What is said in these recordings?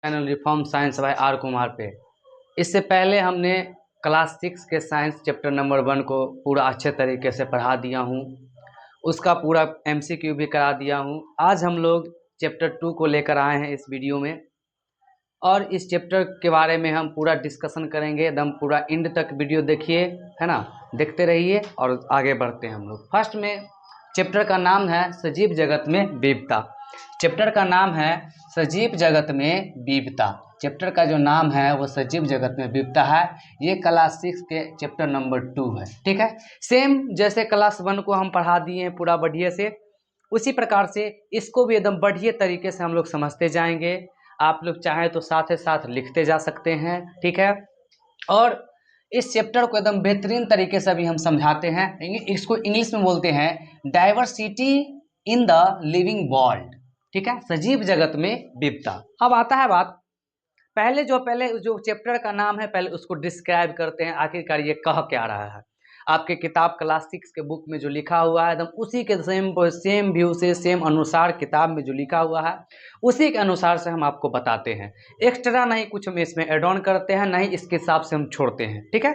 Channel reform science by R Kumar पे। इससे पहले हमने क्लास 6 के साइंस चैप्टर नंबर 1 को पूरा अच्छे तरीके से पढ़ा दिया हूँ, उसका पूरा MCQ भी करा दिया हूँ। आज हम लोग चैप्टर 2 को लेकर आए हैं इस वीडियो में, और इस चैप्टर के बारे में हम पूरा डिस्कशन करेंगे। एकदम पूरा एंड तक वीडियो देखिए, है ना, देखते रहिए और आगे बढ़ते हैं हम लोग। फर्स्ट में चैप्टर का नाम है सजीव जगत में विविधता। चैप्टर का नाम है सजीव जगत में विविधता। चैप्टर का जो नाम है वो सजीव जगत में विविधता है। ये क्लास 6 के चैप्टर नंबर 2 है, ठीक है। सेम जैसे क्लास 1 को हम पढ़ा दिए हैं पूरा बढ़िया से, उसी प्रकार से इसको भी एकदम बढ़िया तरीके से हम लोग समझते जाएंगे। आप लोग चाहें तो साथ ही साथ लिखते जा सकते हैं, ठीक है। और इस चैप्टर को एकदम बेहतरीन तरीके से भी हम समझाते हैं। इसको इंग्लिश में बोलते हैं diversity in the living world, ठीक है, सजीव जगत में विविधता। अब आता है बात, पहले जो चैप्टर का नाम है पहले उसको डिस्क्राइब करते हैं, आखिरकार ये कह क्या रहा है। आपके किताब क्लास 6 के बुक में जो लिखा हुआ है एकदम उसी के सेम व्यू से सेम अनुसार किताब में जो लिखा हुआ है उसी के अनुसार से हम आपको बताते हैं। एक्स्ट्रा नहीं कुछ हम इसमें एड ऑन करते हैं, नहीं इसके हिसाब से हम छोड़ते हैं, ठीक है।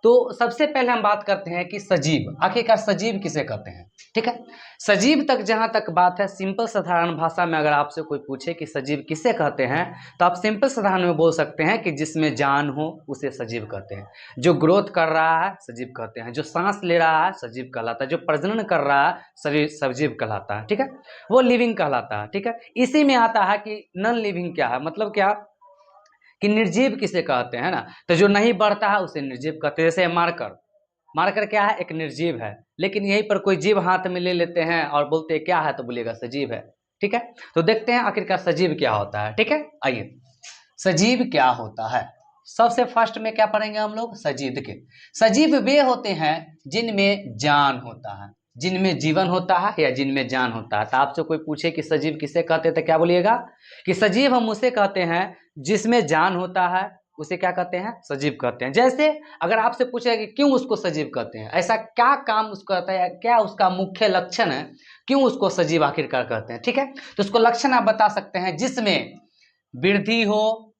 तो सबसे पहले हम बात करते हैं कि सजीव, आखिरकार सजीव किसे कहते हैं, ठीक है। सजीव तक जहां तक बात है, सिंपल साधारण भाषा में अगर आपसे कोई पूछे कि सजीव किसे कहते हैं, तो आप सिंपल साधारण में बोल सकते हैं कि जिसमें जान हो उसे सजीव कहते हैं। जो ग्रोथ कर रहा है सजीव कहते हैं, जो सांस ले रहा है सजीव कहलाता है, जो प्रजनन कर रहा है शरीर सजीव कहलाता है, ठीक है, वो लिविंग कहलाता है, ठीक है। इसी में आता है कि नॉन लिविंग क्या है, मतलब क्या कि निर्जीव किसे कहते हैं ना, तो जो नहीं बढ़ता है उसे निर्जीव कहते हैं। जैसे मारकर क्या है, एक निर्जीव है, लेकिन यहीं पर कोई जीव हाथ में ले लेते हैं और बोलते हैं क्या है, तो बोलेगा सजीव है, ठीक है। तो देखते हैं आखिरकार सजीव क्या होता है, ठीक है। आइए, सजीव क्या होता है। सबसे फर्स्ट में क्या पढ़ेंगे हम लोग, सजीव के। सजीव वे होते हैं जिनमें जान होता है, जिनमें जीवन होता है या जिनमें जान होता है। तो आपसे कोई पूछे कि सजीव किसे कहते हैं, तो क्या बोलिएगा कि सजीव हम उसे कहते हैं जिसमें जान होता है, उसे क्या कहते हैं, सजीव कहते हैं। जैसे अगर आपसे पूछे कि क्यों उसको सजीव कहते हैं, ऐसा क्या काम उसको कहता है, क्या उसका मुख्य लक्षण है, क्यों उसको सजीव आखिरकार कहते हैं, ठीक है। तो उसको लक्षण आप बता सकते हैं जिसमें वृद्धि हो,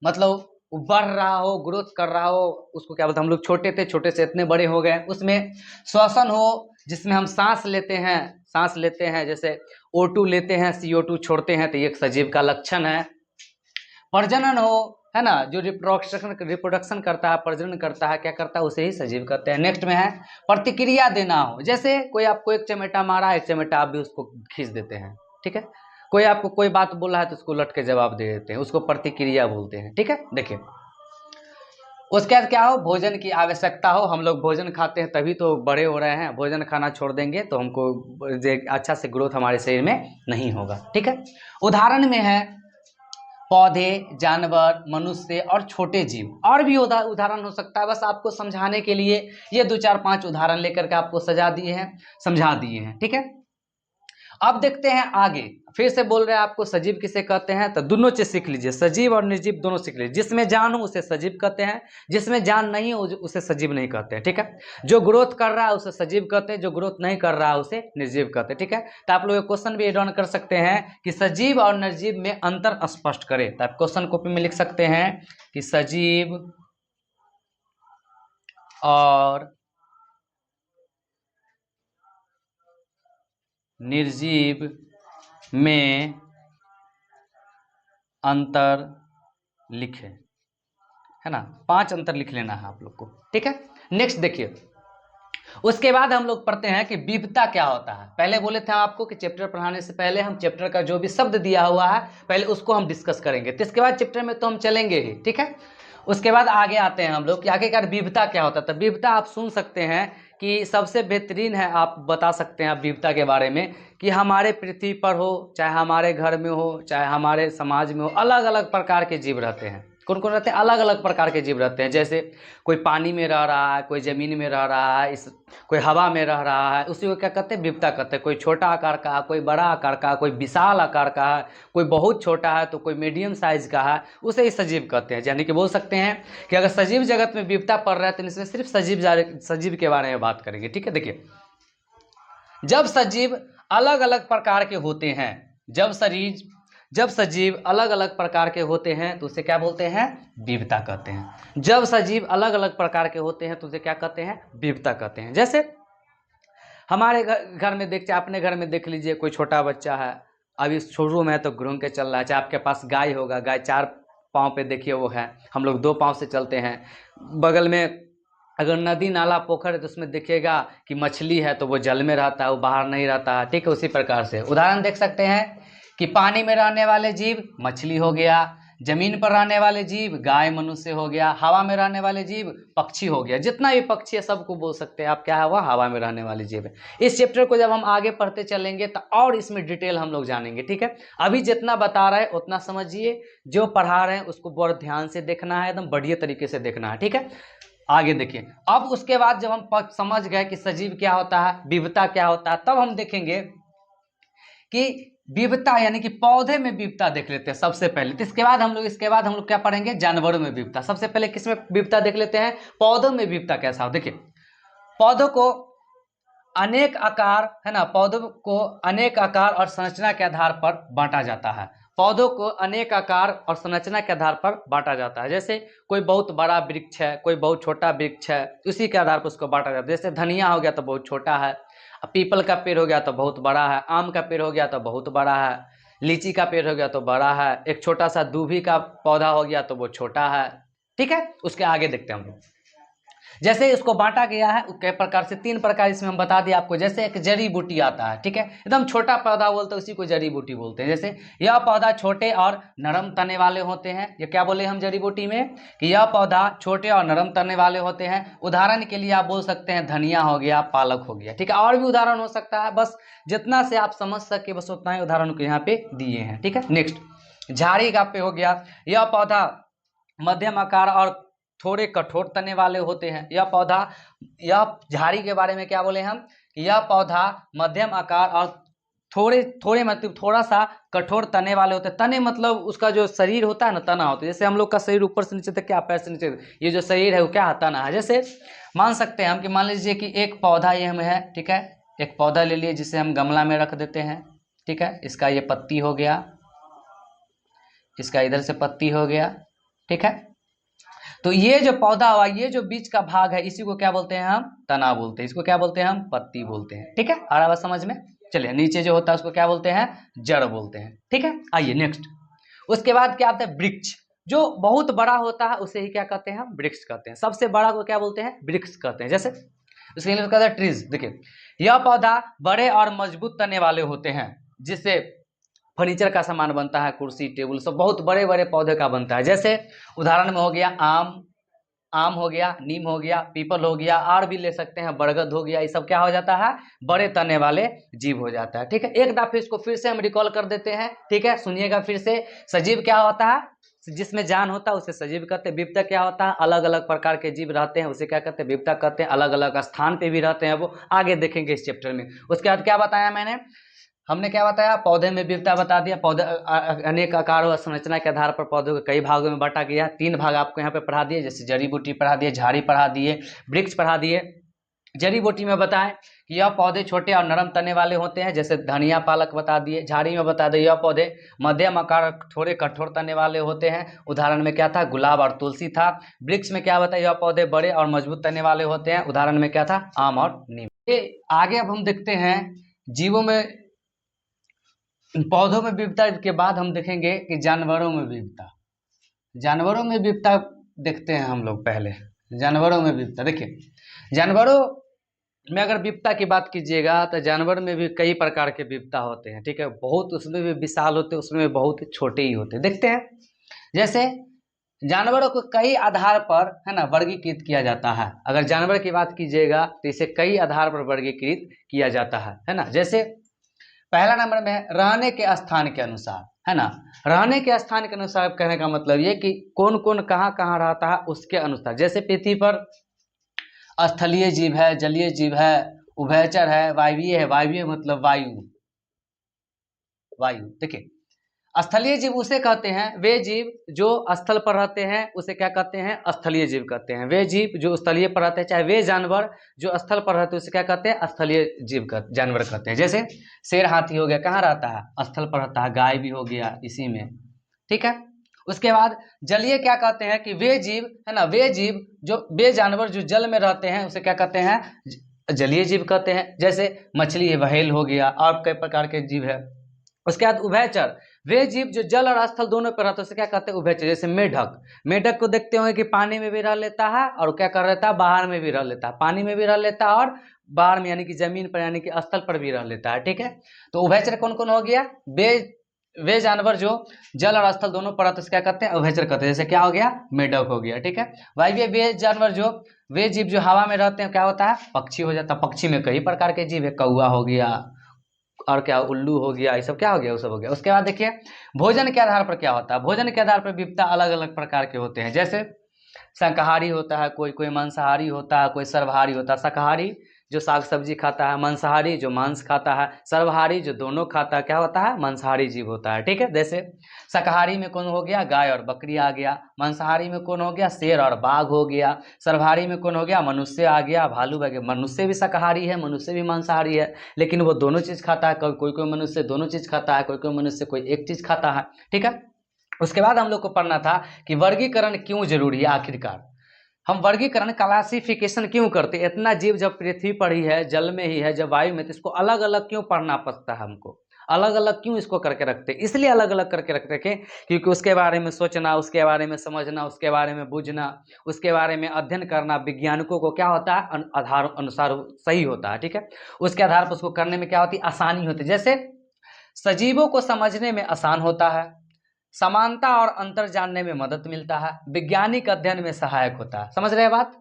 मतलब वो बढ़ रहा हो, ग्रोथ कर रहा हो, उसको क्या बोलते हैं, हम लोग छोटे थे, छोटे से इतने बड़े हो गए। उसमें श्वसन हो, जिसमें हम सांस लेते हैं, जैसे O2 लेते हैं, CO2 छोड़ते हैं, तो ये एक सजीव का लक्षण है। प्रजनन हो, है ना, जो रिप्रोडक्शन करता है, प्रजनन करता है, क्या करता है, उसे ही सजीव कहते हैं। नेक्स्ट में है प्रतिक्रिया देना हो, जैसे कोई आपको एक चमेटा मारा, एक चमेटा आप भी उसको खींच देते हैं, ठीक है। कोई आपको कोई बात बोला है तो उसको लट के जवाब दे देते हैं, उसको प्रतिक्रिया बोलते हैं, ठीक है। देखिए, उसके बाद क्या हो, भोजन की आवश्यकता हो, हम लोग भोजन खाते हैं तभी तो बड़े हो रहे हैं, भोजन खाना छोड़ देंगे तो हमको अच्छा से ग्रोथ हमारे शरीर में नहीं होगा, ठीक है। उदाहरण में है पौधे, जानवर, मनुष्य और छोटे जीव। और भी उदाहरण हो सकता है, बस आपको समझाने के लिए ये 2-4-5 उदाहरण लेकर के आपको समझा दिए हैं, ठीक है। अब देखते हैं आगे, फिर से बोल रहे हैं आपको सजीव किसे कहते हैं, तो दोनों चीज सीख लीजिए, सजीव और निर्जीव दोनों सीख लीजिए। जिसमें जान हो उसे सजीव कहते हैं, जिसमें जान नहीं हो उसे सजीव नहीं कहते हैं, ठीक है। जो ग्रोथ कर रहा है उसे सजीव कहते हैं, जो ग्रोथ नहीं कर रहा है उसे निर्जीव कहते हैं, ठीक है। तो आप लोग क्वेश्चन भी एड ऑन कर सकते हैं कि सजीव और निर्जीव में अंतर स्पष्ट करें। तो आप क्वेश्चन कॉपी में लिख सकते हैं कि सजीव और निर्जीव में अंतर लिखे, है ना, 5 अंतर लिख लेना है आप लोग को, ठीक है। नेक्स्ट देखिए, उसके बाद हम लोग पढ़ते हैं कि विविधता क्या होता है। पहले बोले थे आपको कि चैप्टर पढ़ाने से पहले हम चैप्टर का जो भी शब्द दिया हुआ है पहले उसको हम डिस्कस करेंगे, तो इसके बाद चैप्टर में तो हम चलेंगे ही, ठीक है। उसके बाद आगे आते हैं हम लोग कि आखिरकार विविधता क्या होता है। तो विविधता आप सुन सकते हैं कि सबसे बेहतरीन है, आप बता सकते हैं आप विविधता के बारे में कि हमारे पृथ्वी पर हो, चाहे हमारे घर में हो, चाहे हमारे समाज में हो, अलग अलग प्रकार के जीव रहते हैं। कौन कौन रहते हैं, अलग अलग प्रकार के जीव रहते हैं। जैसे कोई पानी में रह रहा है, कोई जमीन में रह रहा है, कोई हवा में रह रहा है, उसी को क्या कहते हैं, विविधता कहते हैं। कोई छोटा आकार का है, कोई बड़ा आकार का है, कोई विशाल आकार का है, कोई बहुत छोटा है तो कोई मीडियम साइज का है, उसे ही सजीव कहते हैं। यानी कि बोल सकते हैं कि अगर सजीव जगत में विविधता पढ़ रहे हैं तो इसमें सिर्फ सजीव के बारे में बात करेंगे, ठीक है। देखिए, जब सजीव अलग अलग प्रकार के होते हैं, जब सजीव अलग अलग प्रकार के होते हैं तो उसे क्या बोलते हैं? विविधता कहते हैं। जब सजीव अलग अलग प्रकार के होते हैं तो उसे क्या कहते हैं? विविधता कहते हैं। जैसे हमारे घर में देखते, अपने घर में देख लीजिए, कोई छोटा बच्चा है, अभी शुरू में है तो घूम के चल रहा है। चाहे आपके पास गाय होगा, गाय 4 पाँव पे देखिए वो है, हम लोग 2 पाँव से चलते हैं। बगल में अगर नदी नाला पोखर है तो उसमें देखिएगा कि मछली है तो वो जल में रहता है, वो बाहर नहीं रहता है, ठीक है। उसी प्रकार से उदाहरण देख सकते हैं कि पानी में रहने वाले जीव मछली हो गया, जमीन पर रहने वाले जीव गाय मनुष्य हो गया, हवा में रहने वाले जीव पक्षी हो गया। जितना भी पक्षी है सबको बोल सकते हैं आप क्या है? वह हवा में रहने वाले जीव है। इस चैप्टर को जब हम आगे पढ़ते चलेंगे तो और इसमें डिटेल हम लोग जानेंगे, ठीक है। अभी जितना बता रहे हैं उतना समझिए, जो पढ़ा रहे हैं उसको बहुत ध्यान से देखना है, एकदम बढ़िया तरीके से देखना है, ठीक है। आगे देखिए, अब उसके बाद जब हम समझ गए कि सजीव क्या होता है, विविधता क्या होता है, तब हम देखेंगे कि विविधता यानी कि पौधे में विविधता देख लेते हैं सबसे पहले। तो इसके बाद हम लोग क्या पढ़ेंगे? जानवरों में विविधता। सबसे पहले किसमें विविधता देख लेते हैं? पौधों में विविधता कैसा हो। देखिए, पौधों को अनेक आकार, है ना, पौधों को अनेक आकार और संरचना के आधार पर बांटा जाता है। पौधों को अनेक आकार और संरचना के आधार पर बांटा जाता है। जैसे कोई बहुत बड़ा वृक्ष है, कोई बहुत छोटा वृक्ष है, उसी के आधार पर उसको बांटा जाता है। जैसे धनिया हो गया तो बहुत छोटा है, पीपल का पेड़ हो गया तो बहुत बड़ा है, आम का पेड़ हो गया तो बहुत बड़ा है, लीची का पेड़ हो गया तो बड़ा है, एक छोटा सा दूभी का पौधा हो गया तो वो छोटा है, ठीक है। उसके आगे देखते हैं हम लोग। जैसे इसको बांटा गया है कई प्रकार से, 3 प्रकार इसमें हम बता दिया आपको। जैसे एक जड़ी बूटी आता है, ठीक है, एकदम छोटा पौधा बोलते हैं, उसी को जड़ी बूटी बोलते हैं। जैसे यह पौधा छोटे और नरम तने वाले होते हैं। ये क्या बोले हम जड़ी बूटी में? कि यह पौधा छोटे और नरम तने वाले होते हैं। उदाहरण के लिए आप बोल सकते हैं धनिया हो गया, पालक हो गया, ठीक है। और भी उदाहरण हो सकता है, बस जितना से आप समझ सके बस उतना ही उदाहरण को यहाँ पे दिए हैं, ठीक है। नेक्स्ट, झाड़ी का पे हो गया, यह पौधा मध्यम आकार और थोड़े कठोर तने वाले होते हैं। यह झाड़ी के बारे में क्या बोले हम? कि यह पौधा मध्यम आकार और थोड़े मतलब थोड़ा सा कठोर तने वाले होते हैं। तने मतलब उसका जो शरीर होता है ना, तना होता है। जैसे हम लोग का शरीर ऊपर से नीचे तक, क्या पैर से नीचे, ये जो शरीर है वो क्या है? तना है। जैसे मान सकते हैं हम कि मान लीजिए कि एक पौधा ये हमें है, ठीक है, एक पौधा ले लिए जिसे हम गमला में रख देते हैं, ठीक है। इसका ये पत्ती हो गया, इसका इधर से पत्ती हो गया, ठीक है। तो ये जो पौधा हुआ, ये जो बीच का भाग है, इसी को क्या बोलते हैं हम? तना बोलते हैं। इसको क्या बोलते हैं हम? पत्ती बोलते हैं, ठीक है। आ रहा बात समझ में? चलिए, नीचे जो होता है उसको क्या बोलते हैं? जड़ बोलते हैं, ठीक है। आइए नेक्स्ट, उसके बाद क्या आता है? वृक्ष। जो बहुत बड़ा होता है उसे ही क्या कहते हैं हम? वृक्ष कहते हैं। सबसे बड़ा को क्या बोलते हैं? वृक्ष कहते हैं। जैसे उसके लिए कहते हैं ट्रीज। देखिए, यह पौधा बड़े और मजबूत तने वाले होते हैं, जिससे फर्नीचर का सामान बनता है, कुर्सी टेबल सब बहुत बड़े बड़े पौधे का बनता है। जैसे उदाहरण में हो गया आम हो गया, नीम हो गया, पीपल हो गया, और भी ले सकते हैं, बरगद हो गया। ये सब क्या हो जाता है? बड़े तने वाले जीव हो जाता है, ठीक है। एक दफे इसको फिर से हम रिकॉल कर देते हैं, ठीक है, सुनिएगा फिर से। सजीव क्या होता है? जिसमें जान होता है उसे सजीव कहते हैं। विविधता क्या होता है? अलग अलग प्रकार के जीव रहते हैं, उसे क्या कहते हैं? विविधता कहते हैं। अलग अलग स्थान पे भी रहते हैं, वो आगे देखेंगे इस चैप्टर में। उसके बाद क्या बताया हमने क्या बताया? पौधे में विविधता बता दिया। पौधे अनेक आकार और संरचना के आधार पर पौधों को कई भागों में बांटा गया। 3 भाग आपको यहाँ पे पढ़ा दिए, जैसे जड़ी बूटी पढ़ा दिए, झाड़ी पढ़ा दिए, वृक्ष पढ़ा दिए। जड़ी बूटी में बताएं कि यह पौधे छोटे और नरम तने वाले होते हैं, जैसे धनिया पालक बता दिए। झाड़ी में बता दिए यह पौधे मध्यम आकार थोड़े कठोर तने वाले होते हैं। उदाहरण में क्या था? गुलाब और तुलसी था। वृक्ष में क्या बताया? यह पौधे बड़े और मजबूत तने वाले होते हैं। उदाहरण में क्या था? आम और नीम। आगे अब हम देखते हैं जीवों में, पौधों में विविधता के बाद हम देखेंगे कि जानवरों में विविधता। जानवरों में विविधता देखते हैं हम लोग। पहले जानवरों में विविधता देखिए, जानवरों में अगर विविधता की बात कीजिएगा तो जानवर में भी कई प्रकार के विविधता होते हैं, ठीक है। बहुत उसमें भी विशाल होते हैं, उसमें भी बहुत छोटे ही होते हैं। देखते हैं, जैसे जानवरों को कई आधार पर, है ना, वर्गीकृत किया जाता है। अगर जानवर की बात कीजिएगा तो इसे कई आधार पर वर्गीकृत किया जाता है ना। जैसे पहला नंबर में रहने के स्थान के अनुसार, है ना। रहने के स्थान के अनुसार कहने का मतलब ये कि कौन कौन कहाँ कहाँ रहता है उसके अनुसार। जैसे पृथ्वी पर स्थलीय जीव है, जलीय जीव है, उभयचर है, वायवीय है। वायवीय मतलब वायु, देखिए स्थलीय जीव उसे कहते हैं, वे जीव जो स्थल पर रहते हैं उसे क्या कहते हैं, स्थलीय जीव कहते हैं। वे जीव जो स्थलीय पर रहते हैं, चाहे वे जानवर जो स्थल पर रहते हैं उसे क्या कहते हैं, स्थलीय जीव जानवर कहते हैं। जैसे शेर हाथी हो गया, कहाँ रहता है, स्थल पर रहता है। गाय भी हो गया इसी में, ठीक है। उसके बाद जलीय क्या कहते हैं कि वे जीव है ना, वे जीव जो वे जानवर जो जल में रहते हैं उसे क्या कहते हैं, जलीय जीव कहते हैं। जैसे मछली है, व्हेल हो गया, और कई प्रकार के जीव है। उसके बाद उभयचर, वे जीव जो जल और स्थल दोनों पर रहते हैं उसे क्या कहते हैं, उभयचर। जैसे मेढक, मेढक को देखते होंगे कि पानी में भी रह लेता है और क्या कर लेता है, बाहर में भी रह लेता है, पानी में भी रह लेता है और बाहर में यानी कि जमीन पर यानी कि स्थल पर भी रह लेता है, ठीक है। तो उभयचर कौन कौन हो गया, वे जानवर जो जल और स्थल दोनों पर रहते हैं क्या कहते हैं, उभयचर कहते हैं। जैसे क्या हो गया, मेढक हो गया, ठीक है। वायवीय वे जानवर जो वे जीव जो हवा में रहते हैं क्या होता है, पक्षी हो जाता है। पक्षी में कई प्रकार के जीव है, कौआ हो गया और क्या, उल्लू हो गया, ये सब क्या हो गया, वो सब हो गया। उसके बाद देखिए भोजन के आधार पर क्या होता है, भोजन के आधार पर विविधता अलग अलग प्रकार के होते हैं। जैसे शाकाहारी होता है कोई, कोई मांसाहारी होता है, कोई सर्वहारी होता है। शाकाहारी जो साग सब्जी खाता है, मांसाहारी जो मांस खाता है, सर्वहारी जो दोनों खाता है, क्या होता है, मांसाहारी जीव होता है, ठीक है। जैसे शाकाहारी में कौन हो गया, गाय और बकरी आ गया। मांसाहारी में कौन हो गया, शेर और बाघ हो गया। सर्वहारी में कौन हो गया, मनुष्य आ गया, भालू आ गया। मनुष्य भी शाकाहारी है, मनुष्य भी मांसाहारी है, लेकिन वो दोनों चीज खाता है। कोई कोई मनुष्य दोनों चीज खाता है, कोई कोई मनुष्य कोई एक चीज खाता है, ठीक है। उसके बाद हम लोग को पढ़ना था कि वर्गीकरण क्यों जरूरी है। आखिरकार हम वर्गीकरण क्लासिफिकेशन क्यों करते हैं, इतना जीव जब पृथ्वी पर ही है, जल में ही है, जब वायु में, तो इसको अलग अलग क्यों पढ़ना पड़ता है हमको, अलग अलग क्यों इसको करके रखते हैं। इसलिए अलग अलग करके रखते हैं क्योंकि उसके बारे में सोचना, उसके बारे में समझना, उसके बारे में बूझना, उसके बारे में अध्ययन करना वैज्ञानिकों को क्या होता है, आधार अनुसार सही होता है, ठीक है। उसके आधार पर उसको करने में क्या होती है, आसानी होती है। जैसे सजीवों को समझने में आसान होता है, समानता और अंतर जानने में मदद मिलता है, वैज्ञानिक अध्ययन में सहायक होता है। समझ रहे हैं बात,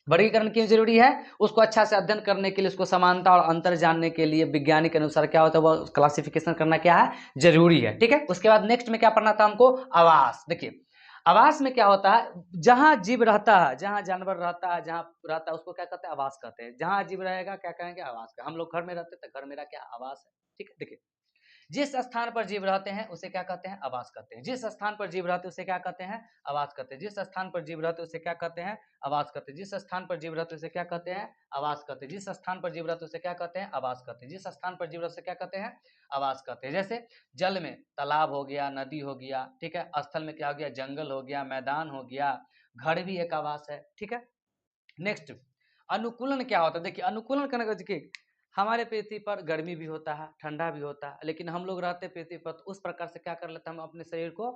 वर्गीकरण क्यों जरूरी है, उसको अच्छा से अध्ययन करने के लिए, उसको समानता और अंतर जानने के लिए वैज्ञानिक के अनुसार क्या होता है, वो क्लासिफिकेशन करना क्या है, जरूरी है, ठीक है। उसके बाद नेक्स्ट में क्या पढ़ना था हमको, आवास। देखिए आवास में क्या होता है, जहां जीव रहता है, जहां जानवर रहता है, जहां रहता है उसको क्या कहते हैं, आवास कहते हैं। जहां जीव रहेगा क्या कहेंगे, आवास का। हम लोग घर में रहते हैं तो घर मेरा क्या, आवास है, ठीक है। देखिए जिस स्थान पर जीव रहते हैं उसे क्या कहते हैं, आवास कहते हैं। जिस स्थान पर जीव रहते हैं उसे क्या कहते हैं, आवास कहते हैं। जिस स्थान पर जीव रहते हैं उसे क्या कहते हैं, आवास कहते हैं। जिस स्थान पर जीव रहते हैं उसे क्या कहते हैं, आवास कहते हैं। जिस स्थान पर जीव रहते हैं उसे क्या कहते हैं, आवास कहते हैं। जिस स्थान पर जीव रहते हैं क्या कहते हैं, आवास कहते हैं। जैसे जल में तालाब हो गया, नदी हो गया, ठीक है। स्थल में क्या हो गया, जंगल हो गया, मैदान हो गया, घर भी एक आवास है, ठीक है। नेक्स्ट अनुकूलन क्या होता है, देखिए अनुकूलन करने का देखिए हमारे पृथ्वी पर गर्मी भी होता है, ठंडा भी होता है, लेकिन हम लोग रहते पृथ्वी पर तो उस प्रकार से क्या कर लेते हैं, हम अपने शरीर को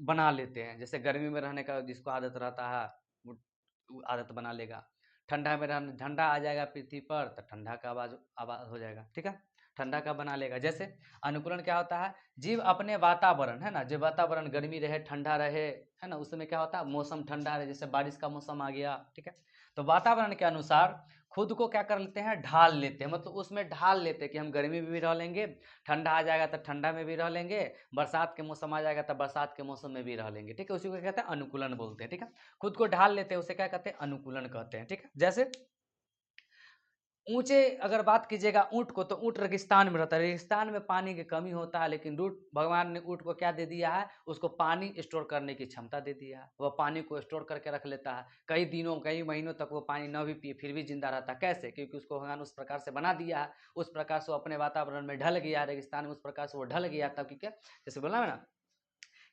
बना लेते हैं। जैसे गर्मी में रहने का जिसको आदत रहता है वो आदत बना लेगा, ठंडा में रहने, ठंडा आ जाएगा पृथ्वी पर तो ठंडा का आवाज आवाज हो जाएगा, ठीक है, ठंडा का बना लेगा। जैसे अनुकूलन क्या होता है, जीव अपने वातावरण है ना, जो वातावरण गर्मी रहे ठंडा रहे है ना, उसमें क्या होता है, मौसम ठंडा रहे, जैसे बारिश का मौसम आ गया, ठीक है, तो वातावरण के अनुसार खुद को क्या कर लेते हैं, ढाल लेते हैं। मतलब उसमें ढाल लेते हैं कि हम गर्मी में भी रह लेंगे, ठंडा आ जाएगा तो ठंडा में भी रह लेंगे, बरसात के मौसम आ जाएगा तो बरसात के मौसम में भी रह लेंगे, ठीक है। उसी को क्या कहते हैं, अनुकूलन बोलते हैं, ठीक है। खुद को ढाल लेते हैं उसे क्या कहते हैं, अनुकूलन कहते हैं, ठीक है। जैसे ऊंचे अगर बात कीजिएगा ऊंट को, तो ऊंट रेगिस्तान में रहता है, रेगिस्तान में पानी की कमी होता है, लेकिन रूट भगवान ने ऊंट को क्या दे दिया है, उसको पानी स्टोर करने की क्षमता दे दिया है। वह पानी को स्टोर करके रख लेता है, कई दिनों कई महीनों तक वो पानी न भी पिए फिर भी जिंदा रहता है। कैसे, क्योंकि उसको भगवान उस प्रकार से बना दिया है, उस प्रकार से वो अपने वातावरण में ढल गया, रेगिस्तान में उस प्रकार से वो ढल गया था। क्योंकि जैसे बोला है ना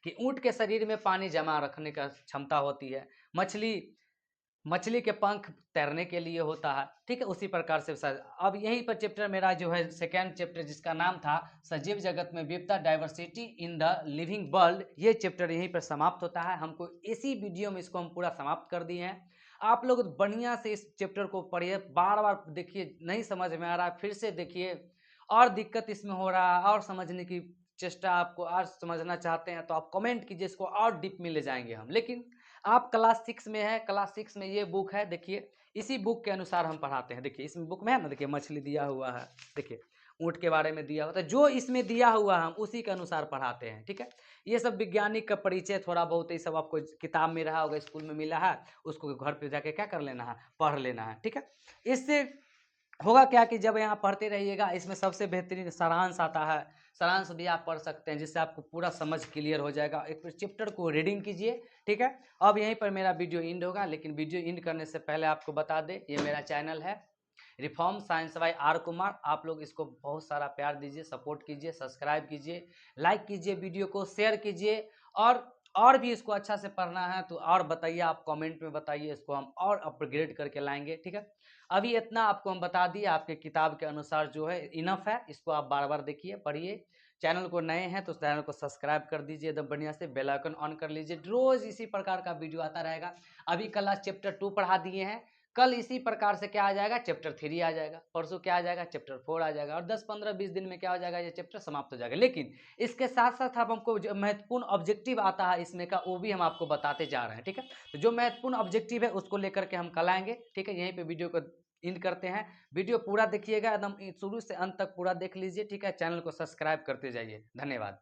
कि ऊंट के शरीर में पानी जमा रखने का क्षमता होती है, मछली मछली के पंख तैरने के लिए होता है, ठीक है। उसी प्रकार से अब यहीं पर चैप्टर मेरा जो है सेकेंड चैप्टर जिसका नाम था सजीव जगत में विविधता, diversity in the living world, ये चैप्टर यहीं पर समाप्त होता है। हमको इसी वीडियो में इसको हम पूरा समाप्त कर दिए हैं। आप लोग बढ़िया से इस चैप्टर को पढ़िए, बार बार देखिए, नहीं समझ में आ रहा है फिर से देखिए, और दिक्कत इसमें हो रहा है और समझने की चेष्टा आपको और समझना चाहते हैं तो आप कमेंट कीजिए, इसको और डीप में ले जाएंगे हम। लेकिन आप क्लास 6 में है, क्लास 6 में ये बुक है, देखिए इसी बुक के अनुसार हम पढ़ाते हैं। देखिए इसमें बुक में है ना, देखिए मछली दिया हुआ है, देखिए ऊँट के बारे में दिया हुआ है, तो जो इसमें दिया हुआ है हम उसी के अनुसार पढ़ाते हैं, ठीक है। ये सब वैज्ञानिक का परिचय थोड़ा बहुत ये सब आपको किताब में रहा होगा, स्कूल में मिला है, उसको घर पे जाके क्या कर लेना है, पढ़ लेना है, ठीक है। इससे होगा क्या कि जब यहाँ पढ़ते रहिएगा, इसमें सबसे बेहतरीन सारांश आता है, सारांश भी आप पढ़ सकते हैं, जिससे आपको पूरा समझ क्लियर हो जाएगा। एक चैप्टर को रीडिंग कीजिए, ठीक है। अब यहीं पर मेरा वीडियो एंड होगा, लेकिन वीडियो एंड करने से पहले आपको बता दें, ये मेरा चैनल है reform science by R Kumar. आप लोग इसको बहुत सारा प्यार दीजिए, सपोर्ट कीजिए, सब्सक्राइब कीजिए, लाइक कीजिए, वीडियो को शेयर कीजिए। और भी इसको अच्छा से पढ़ना है तो और बताइए, आप कमेंट में बताइए, इसको हम और अपग्रेड करके लाएंगे, ठीक है। अभी इतना आपको हम बता दिए, आपके किताब के अनुसार जो है इनफ है। इसको आप बार बार देखिए, पढ़िए। चैनल को नए हैं तो चैनल को सब्सक्राइब कर दीजिए एकदम बढ़िया से, बेल आइकन ऑन कर लीजिए। रोज इसी प्रकार का वीडियो आता रहेगा। अभी क्लास चैप्टर 2 पढ़ा दिए हैं, कल इसी प्रकार से क्या आ जाएगा, चैप्टर 3 आ जाएगा, परसों क्या आ जाएगा, चैप्टर 4 आ जाएगा, और 10 15 20 दिन में क्या हो जाएगा, ये चैप्टर समाप्त हो जाएगा। लेकिन इसके साथ साथ अब हमको जो महत्वपूर्ण ऑब्जेक्टिव आता है इसमें का, वो भी हम आपको बताते जा रहे हैं, ठीक है। तो जो महत्वपूर्ण ऑब्जेक्टिव है उसको लेकर के हम कल आएंगे, ठीक है। यहीं पे वीडियो को एंड करते हैं। वीडियो पूरा देखिएगा, एकदम शुरू से अंत तक पूरा देख लीजिए, ठीक है। चैनल को सब्सक्राइब करते जाइए। धन्यवाद।